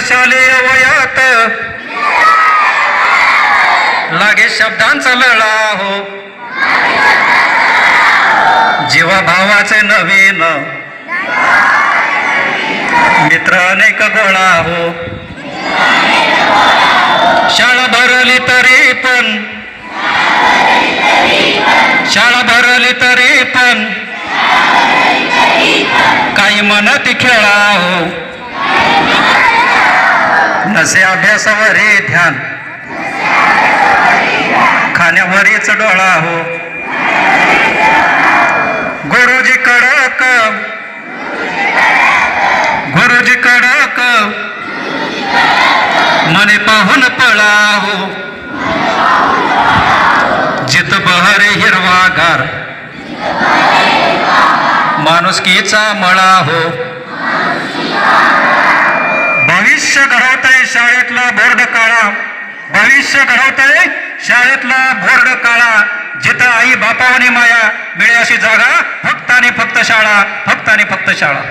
शालेय वयात लागे शब्दांचा लळा हो, जीवा भावाचे नवीन मित्र अनेक गोळा हो. शाळा भरली तरी पण, शाळा भरली तरी पण काही म्हणत खेळा हो, नसे अभ्यासावरी ध्यान खाण्यावरीच डोळा हो. गुरुजी कडक, गुरुजी कडक मने पाहून पळा हो, जित बहरे हिरवागार माणुसकीचा मळा हो. भविष्य घडवतंय शाळेतला बोर्ड काळा, भविष्य घडवतंय शाळेतला बोर्ड काळा, जिथं आई बापावनी माया मिळे अशी जागा फक्त आणि फक्त शाळा, फक्त आणि फक्त शाळा.